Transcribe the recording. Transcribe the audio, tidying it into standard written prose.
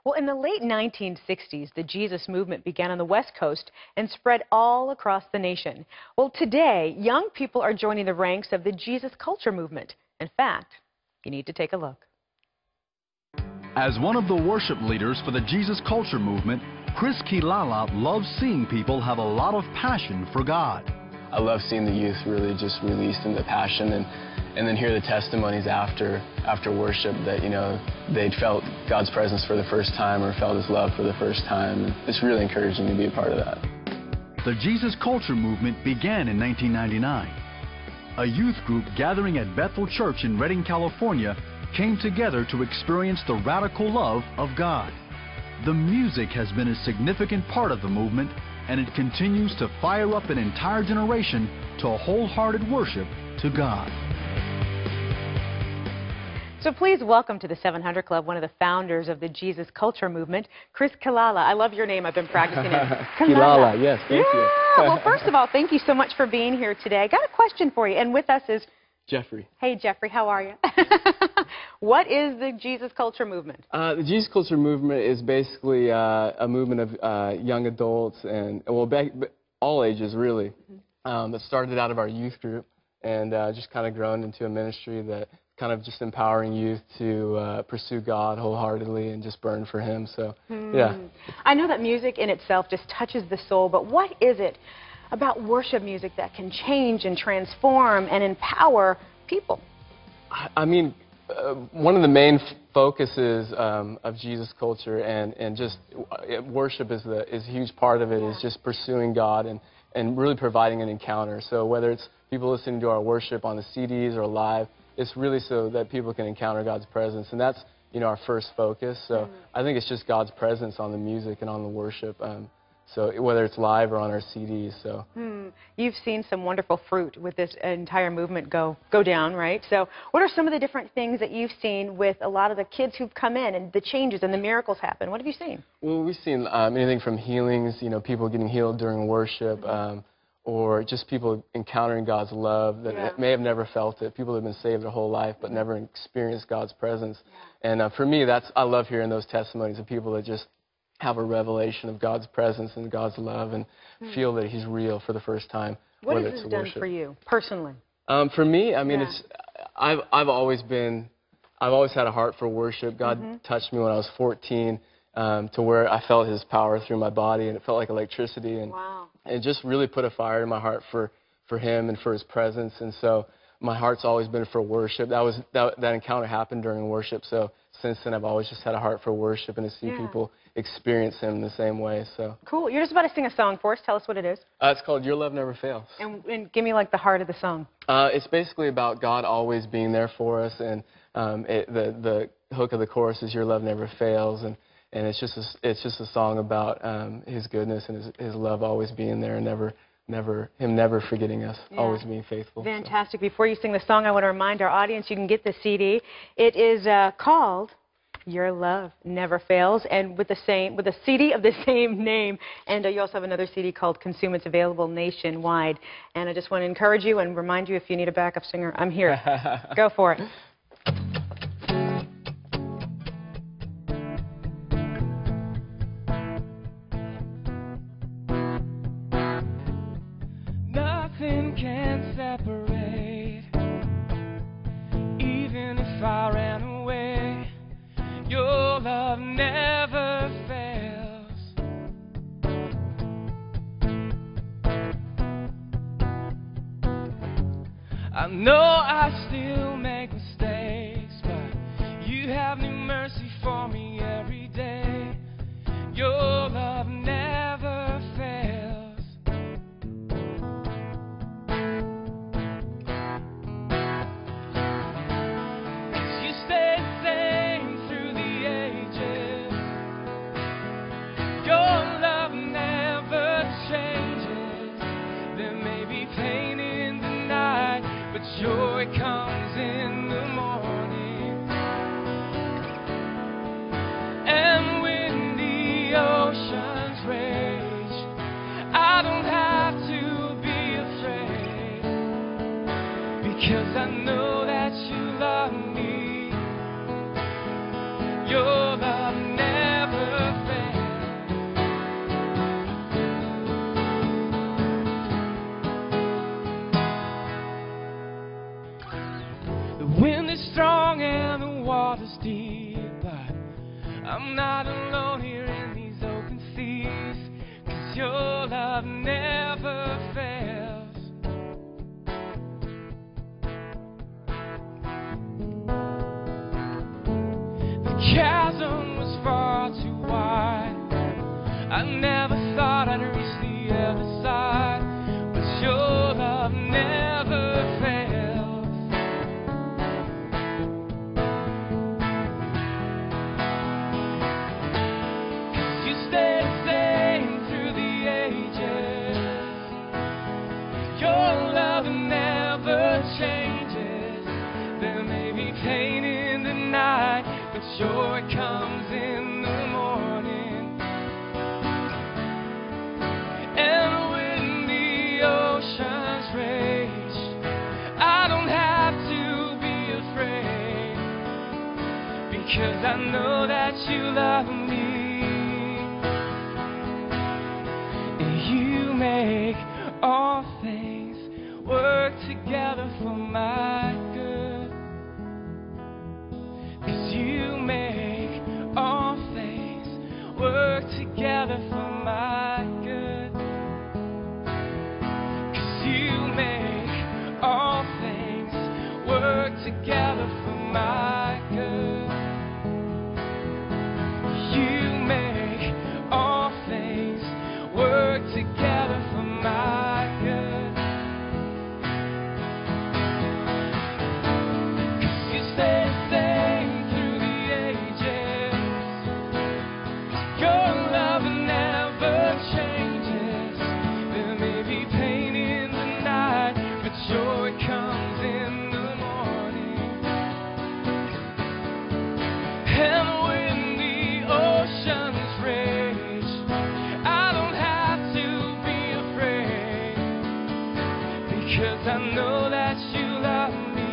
Well, in the late 1960s, the Jesus movement began on the West Coast and spread all across the nation. Well, today, young people are joining the ranks of the Jesus culture movement. In fact, you need to take a look. As one of the worship leaders for the Jesus culture movement, Quilala loves seeing people have a lot of passion for God. I love seeing the youth really just released into passion and then hear the testimonies after worship that, you know, they'd felt God's presence for the first time or felt His love for the first time. It's really encouraging to be a part of that. The Jesus culture movement began in 1999. A youth group gathering at Bethel Church in Redding, California, came together to experience the radical love of God. The music has been a significant part of the movement, and it continues to fire up an entire generation to a wholehearted worship to God. So please welcome to the 700 Club one of the founders of the Jesus culture movement, Quilala. I love your name. I've been practicing it. Quilala, yes, thank you. Well, first of all, thank you so much for being here today. I got a question for you, and with us is Jeffrey. Hey, Jeffrey, how are you? What is the Jesus culture movement? The Jesus culture movement is basically a movement of young adults and, well, all ages, really, that started out of our youth group and just kind of grown into a ministry that kind of just empowering youth to pursue God wholeheartedly and just burn for Him. So, yeah. I know that music in itself just touches the soul, but what is it about worship music that can change and transform and empower people? I mean, one of the main focuses of Jesus culture and just worship is a huge part of it, is just pursuing God and really providing an encounter. So whether it's people listening to our worship on the CDs or live, it's really so that people can encounter God's presence, and that's, you know, our first focus. So I think it's just God's presence on the music and on the worship. So whether it's live or on our CDs. So you've seen some wonderful fruit with this entire movement go down, right? So what are some of the different things that you've seen with a lot of the kids who've come in and the changes and the miracles happen? What have you seen? Well, we've seen anything from healings, you know, people getting healed during worship, or just people encountering God's love that may have never felt it. People have been saved their whole life but never experienced God's presence. And for me, I love hearing those testimonies of people that just have a revelation of God's presence and God's love and feel that He's real for the first time. What has this done for you personally? For me, I mean, I've always had a heart for worship. God touched me when I was 14 to where I felt His power through my body, and it felt like electricity, and it just really put a fire in my heart for Him and for His presence. And so my heart's always been for worship. That encounter happened during worship. So since then, I've always just had a heart for worship and to see people experience Him in the same way. So cool. You're just about to sing a song for us. Tell us what it is. It's called Your Love Never Fails. And give me like the heart of the song. It's basically about God always being there for us, and the hook of the chorus is Your love never fails, and it's just a song about His goodness and His love always being there and Him never forgetting us, always being faithful. Fantastic. So. Before you sing the song, I want to remind our audience you can get the CD. It is called Your Love Never Fails, and with a CD of the same name. And you also have another CD called Consume. It's available nationwide. And I just want to encourage you and remind you, if you need a backup singer, I'm here. Go for it. Nothing can separate, even if I ran away. Your love never fails. I know I still make mistakes, but you have new mercy for me every day. Your love never fails. Joy comes in the morning. I'm not alone here in these open seas, 'cause your love never fails. The chasm was far too wide. I never thought I'd reach the other side, but your love never fails. You stay the same through the ages. Your love never changes. There may be pain in the night, but joy comes in the morning. And when the oceans rage, I don't have to be afraid, because I know that you love me. You make all things work together for my good. 'Cause you make all things work together for my good. 'Cause you make all things work together for my good. You make all things work together for my good. 'Cause you stay the same through the ages. Your love never changes. There may be pain in the night, but joy comes in the morning. And when the oceans rage, I don't have to be afraid, because I know that you love me.